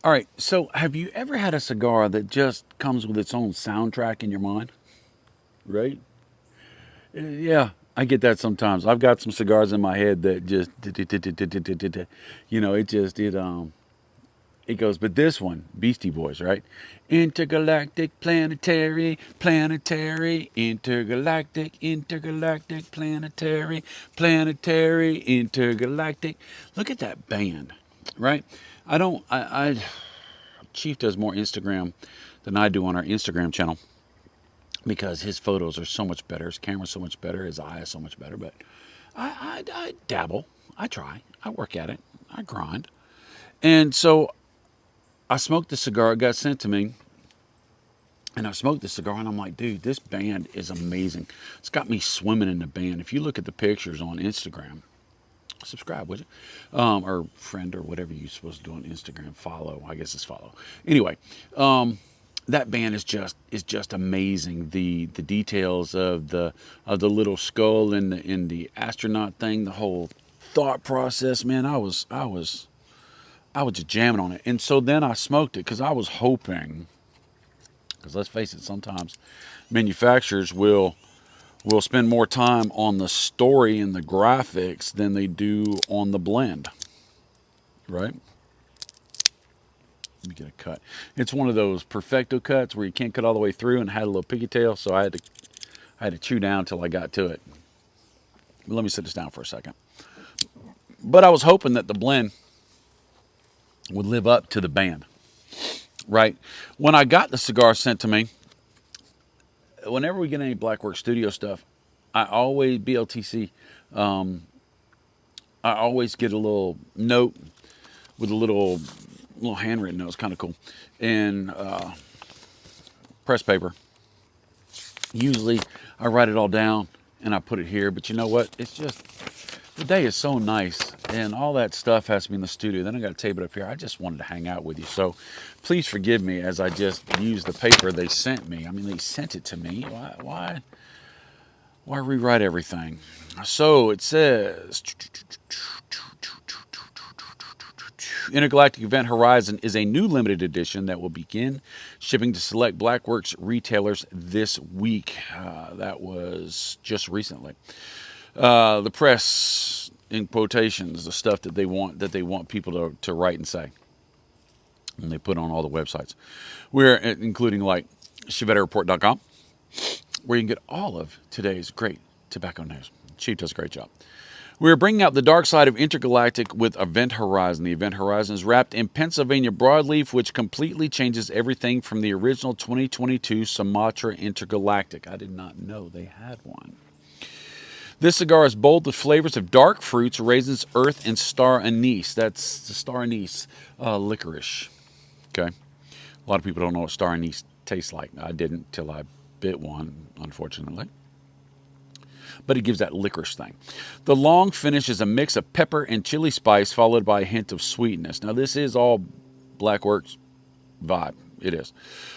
All right, so have you ever had a cigar that just comes with its own soundtrack in your mind? Right? Yeah, I get that sometimes. I've got some cigars in my head that just, you know, it goes. But this one, Beastie Boys, right? Intergalactic, planetary, planetary, intergalactic, intergalactic, planetary, planetary, intergalactic. Look at that band, right? I Chief does more Instagram than I do on our Instagram channel because his photos are so much better, his camera's so much better, his eye is so much better. But I dabble, I try, I work at it, I grind. And so I smoked the cigar, it got sent to me, and I smoked the cigar, and I'm like, dude, this band is amazing. It's got me swimming in the band. If you look at the pictures on Instagram, subscribe, would you? Or friend, or whatever you're supposed to do on Instagram. Follow, I guess it's follow. Anyway, that band is just amazing. The details of the little skull in the astronaut thing, the whole thought process, man. I was just jamming on it, and so then I smoked it because I was hoping. Because let's face it, sometimes manufacturers will spend more time on the story and the graphics than they do on the blend, right? Let me get a cut. It's one of those perfecto cuts where you can't cut all the way through, and had a little piggy tail, so I had to chew down until I got to it. But let me sit this down for a second. But I was hoping that the blend would live up to the band, right? When I got the cigar sent to me, whenever we get any Blackwork Studio stuff, I always BLTC. Um, I always get a little note with a little handwritten note. It's kind of cool, and press paper. Usually, I write it all down and I put it here. But you know what? It's just the day is so nice, and all that stuff has to be in the studio. Then I got to tape it up here. I just wanted to hang out with you, so please forgive me as I just use the paper they sent me. I mean, they sent it to me. Why rewrite everything? So it says Intergalactic Event Horizon is a new limited edition that will begin shipping to select Blackworks retailers this week. That was just recently. The press, in quotations, the stuff that they want people to write and say, and they put on all the websites. We're including like ChevetteReport.com, where you can get all of today's great tobacco news. Chief does a great job. We're bringing out the dark side of Intergalactic with Event Horizon. The Event Horizon is wrapped in Pennsylvania broadleaf, which completely changes everything from the original 2022 Sumatra Intergalactic. I did not know they had one. This cigar is bold with flavors of dark fruits, raisins, earth, and star anise. That's the star anise licorice. Okay. A lot of people don't know what star anise tastes like. I didn't till I bit one, unfortunately. But it gives that licorice thing. The long finish is a mix of pepper and chili spice, followed by a hint of sweetness. Now, this is all Blackworks vibe. It is.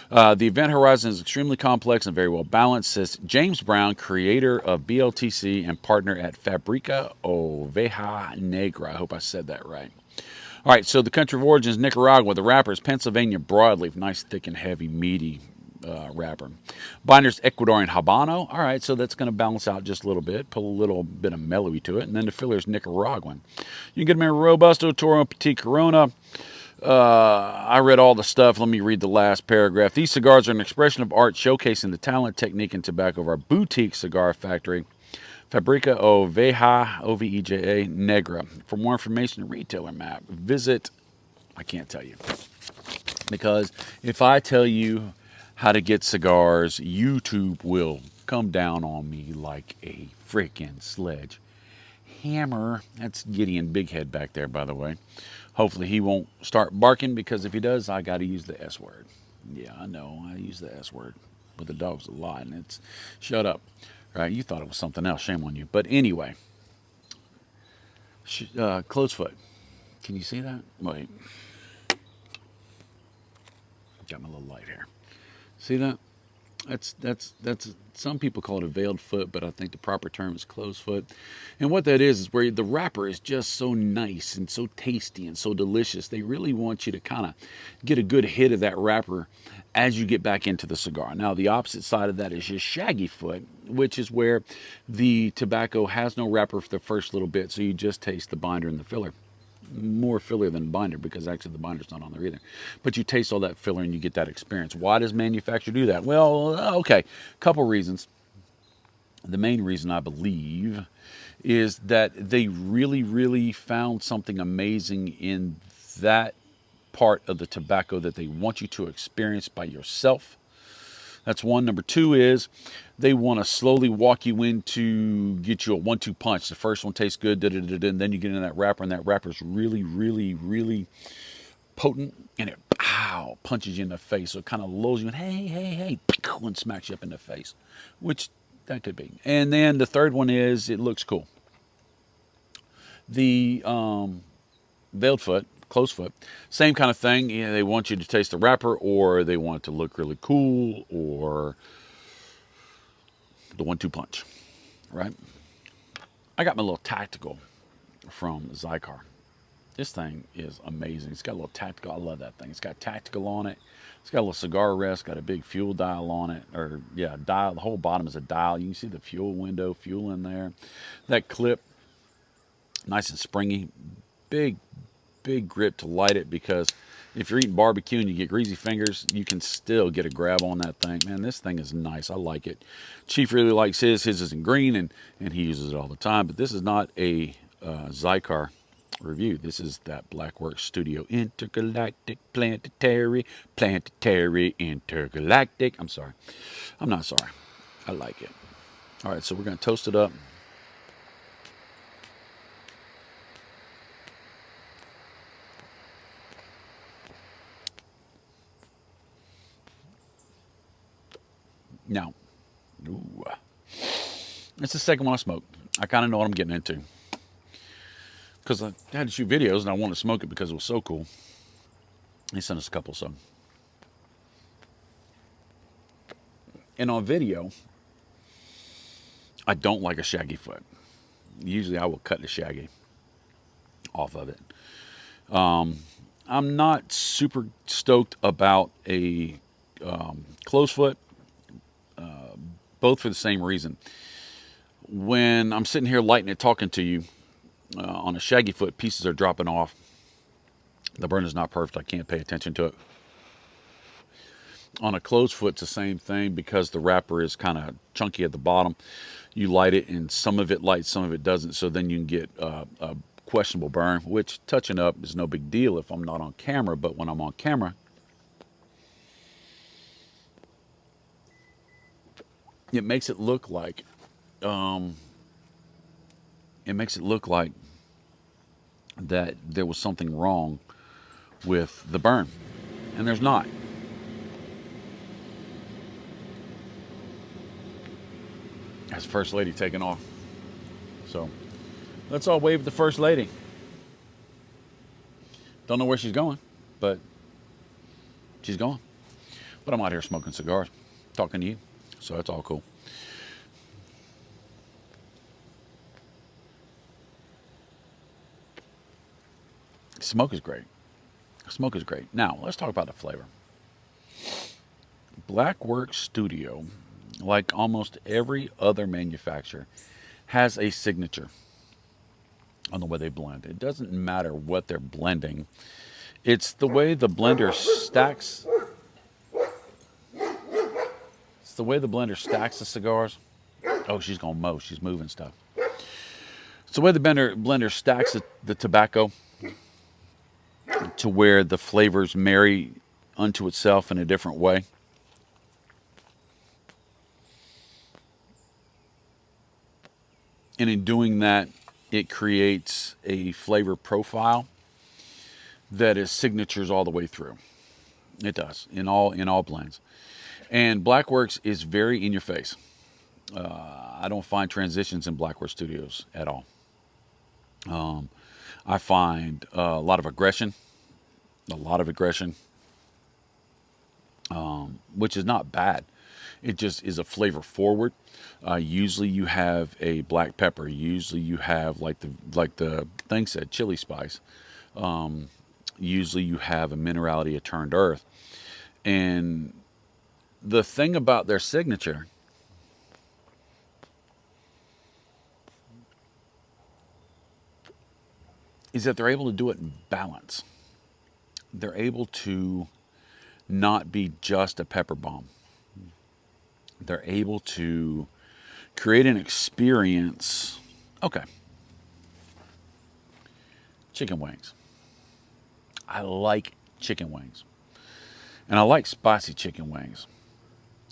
The Event Horizon is extremely complex and very well balanced, says James Brown, creator of BLTC and partner at Fabrica Oveja Negra. I hope I said that right. All right, so the country of origin is Nicaragua. The wrapper is Pennsylvania broadleaf, nice, thick, and heavy, meaty wrapper. Binder's Ecuadorian Habano. All right, so that's going to balance out just a little bit, put a little bit of mellowy to it. And then the filler is Nicaraguan. You can get them in Robusto, Toro, Petit Corona. I read all the stuff. Let me read the last paragraph. These cigars are an expression of art showcasing the talent, technique, and tobacco of our boutique cigar factory, Fabrica Oveja, Oveja Negra. For more information and retailer map, visit, I can't tell you. Because if I tell you how to get cigars, YouTube will come down on me like a freaking sledge hammer. That's Gideon Bighead back there, by the way. Hopefully he won't start barking, because if he does, I got to use the S word. Yeah, I know. I use the S word. But the dog's a lot, and it's shut up. Right? You thought it was something else. Shame on you. But anyway, closed foot. Can you see that? Wait. Got my little light here. See that? That's some people call it a veiled foot, but I think the proper term is closed foot. And what that is where the wrapper is just so nice and so tasty and so delicious. They really want you to kind of get a good hit of that wrapper as you get back into the cigar. Now, the opposite side of that is your shaggy foot, which is where the tobacco has no wrapper for the first little bit, so you just taste the binder and the filler. More filler than binder, because actually the binder's not on there either. But you taste all that filler and you get that experience. Why does manufacturer do that? Well, okay, couple reasons. The main reason, I believe, is that they really found something amazing in that part of the tobacco that they want you to experience by yourself. That's one. Number two is they want to slowly walk you into get you a 1-2 punch. The first one tastes good, and then you get in that wrapper, and that wrapper is really potent, and it punches you in the face. So it kind of lulls you in, hey, and smacks you up in the face, which that could be. And then the third one is it looks cool. The veiled foot, closed foot, same kind of thing. You know, they want you to taste the wrapper, or they want it to look really cool, or the 1-2 punch, right? I got my little tactical from Cigar. This thing is amazing. It's got a little tactical. I love that thing. It's got tactical on it. It's got a little cigar rest. Got a big fuel dial on it, or yeah, dial. The whole bottom is a dial. You can see the fuel window, fuel in there. That clip, nice and springy. Big grip to light it, because if you're eating barbecue and you get greasy fingers, you can still get a grab on that thing. Man, this thing is nice. I like it. Chief really likes his. His is in green, and he uses it all the time. But this is not a Zycar review. This is that Blackworks Studio Intergalactic Planetary Intergalactic. I'm sorry. I'm not sorry. I like it. All right, so we're going to toast it up. Now, ooh, it's the second one I smoked. I kind of know what I'm getting into, because I had to shoot videos and I wanted to smoke it because it was so cool. He sent us a couple, so. And on video, I don't like a shaggy foot. Usually I will cut the shaggy off of it. I'm not super stoked about a closed foot, both for the same reason. When I'm sitting here lighting it, talking to you, on a shaggy foot, pieces are dropping off. The burn is not perfect. I can't pay attention to it. On a closed foot, it's the same thing, because the wrapper is kind of chunky at the bottom. You light it, and some of it lights, some of it doesn't. So then you can get a questionable burn, which touching up is no big deal if I'm not on camera. But when I'm on camera, it makes it look like that there was something wrong with the burn, and there's not. That's First Lady taking off. So let's all wave at the First Lady. Don't know where she's going, but she's gone. But I'm out here smoking cigars, talking to you, so that's all cool. Smoke is great. Smoke is great. Now, let's talk about the flavor. Blackworks Studio, like almost every other manufacturer, has a signature on the way they blend. It doesn't matter what they're blending. It's the way the blender stacks. It's the way the blender stacks the cigars. Oh, she's gonna mow. She's moving stuff. It's the way the blender stacks the tobacco to where the flavors marry unto itself in a different way. And in doing that, it creates a flavor profile that is signatures all the way through. It does in all blends. And Blackworks is very in your face. I don't find transitions in Blackworks Studios at all. I find a lot of aggression, which is not bad. It just is a flavor forward. Usually you have a black pepper. Usually you have like the thing said chili spice. Usually you have a minerality of turned earth. And the thing about their signature is that they're able to do it in balance. They're able to not be just a pepper bomb. They're able to create an experience. Okay, chicken wings. I like chicken wings. And I like spicy chicken wings.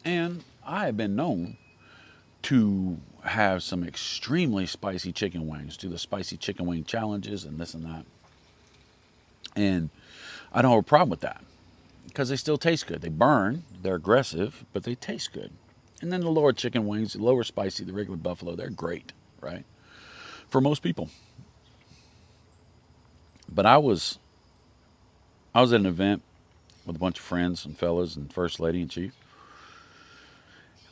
And I have been known to have some extremely spicy chicken wings, do the spicy chicken wing challenges and this and that. And I don't have a problem with that because they still taste good. They burn, they're aggressive, but they taste good. And then the lower chicken wings, the lower spicy, the regular buffalo, they're great, right? For most people. But I was at an event with a bunch of friends and fellas and First Lady and Chief.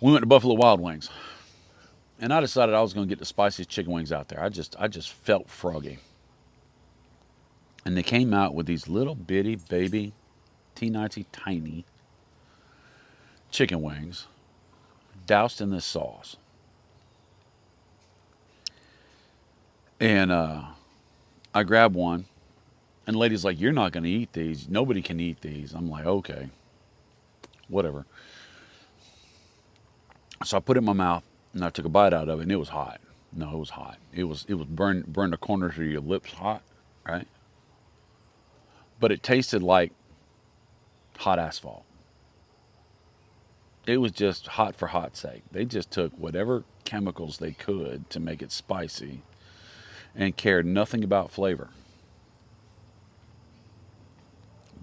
We went to Buffalo Wild Wings. And I decided I was going to get the spiciest chicken wings out there. I just felt froggy. And they came out with these little bitty baby, teeny tiny chicken wings doused in this sauce. And I grabbed one. And the lady's like, "You're not going to eat these. Nobody can eat these." I'm like, "Okay, whatever." So I put it in my mouth and I took a bite out of it, and it was hot. No, it was hot. It was burn the corners of your lips hot, right? But it tasted like hot asphalt. It was just hot for hot's sake. They just took whatever chemicals they could to make it spicy and cared nothing about flavor.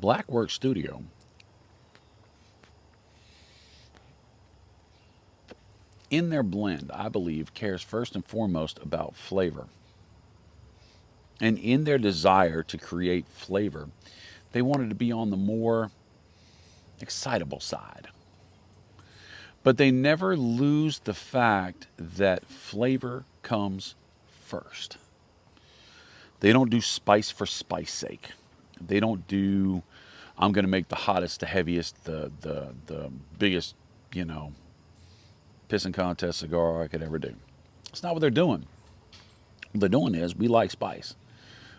Blackwork Studio in their blend, I believe, cares first and foremost about flavor. And in their desire to create flavor, they wanted to be on the more excitable side. But they never lose the fact that flavor comes first. They don't do spice for spice sake. They don't do, I'm going to make the hottest, the heaviest, the biggest, pissing contest cigar I could ever do. It's not what they're doing. What they're doing is we like spice.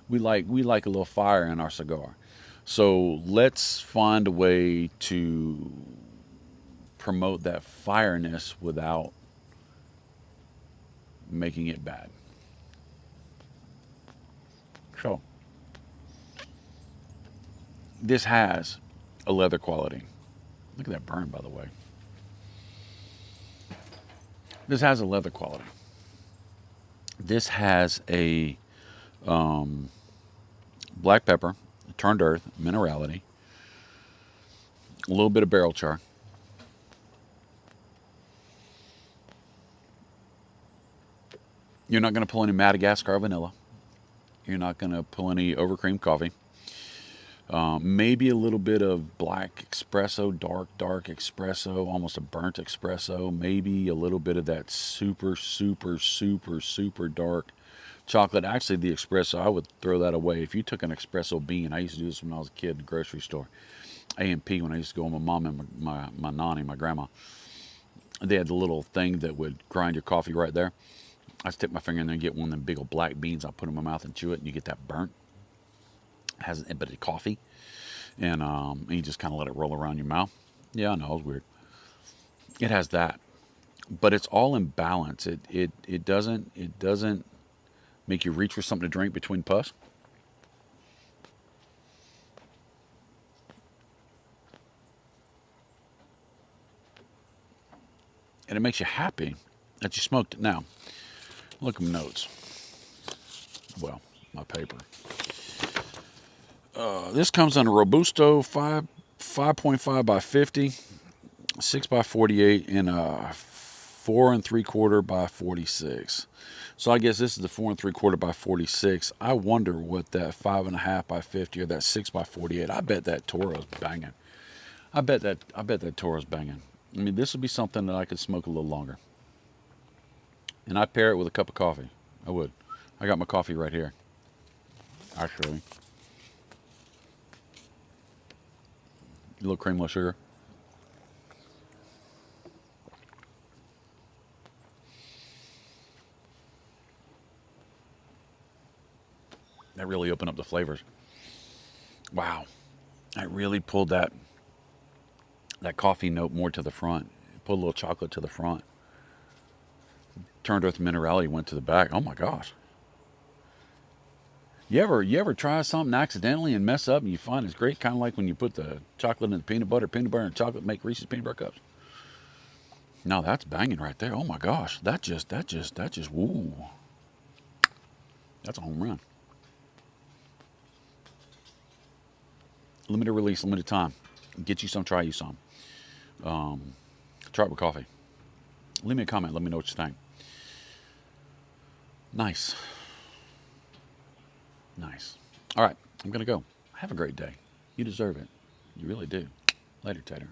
We like a little fire in our cigar. So let's find a way to promote that fireness without making it bad. So this has a leather quality. Look at that burn, by the way. This has a leather quality. This has a black pepper, turned earth, minerality, a little bit of barrel char. You're not going to pull any Madagascar vanilla. You're not going to pull any overcream coffee. Maybe a little bit of black espresso, dark espresso, almost a burnt espresso. Maybe a little bit of that super dark chocolate. Actually, the espresso, I would throw that away. If you took an espresso bean, I used to do this when I was a kid in the grocery store. A&P, when I used to go with my mom and my nanny, my grandma. They had the little thing that would grind your coffee right there. I stick my finger in there and get one of them big old black beans. I put them in my mouth and chew it, and you get that burnt. It has a bit of coffee, and you just kind of let it roll around your mouth. Yeah, I know, it was weird. It has that, but it's all in balance. It doesn't make you reach for something to drink between puffs. And it makes you happy that you smoked it. Now, look at my notes. Well, my paper. This comes on a Robusto 5.5 by 50, 6 by 48, and a 4 3/4 by 46. So I guess this is the 4 3/4 by 46. I wonder what that 5.5 by 50 or that 6 by 48. I bet that Toro's banging. I bet that Toro's banging. I mean, this would be something that I could smoke a little longer. And I'd pair it with a cup of coffee. I would. I got my coffee right here, actually. A little cream, a little sugar. That really opened up the flavors. Wow. I really pulled that coffee note more to the front. Pulled a little chocolate to the front. Turned earth minerality went to the back. Oh my gosh. You ever try something accidentally and mess up and you find it's great? Kind of like when you put the chocolate in the peanut butter and chocolate make Reese's peanut butter cups. No, that's banging right there. Oh my gosh. That just woo. That's a home run. Limited release, limited time. Get you some, try you some. Try it with coffee. Leave me a comment. Let me know what you think. Nice. Nice. All right. I'm going to go. Have a great day. You deserve it. You really do. Later, Tater.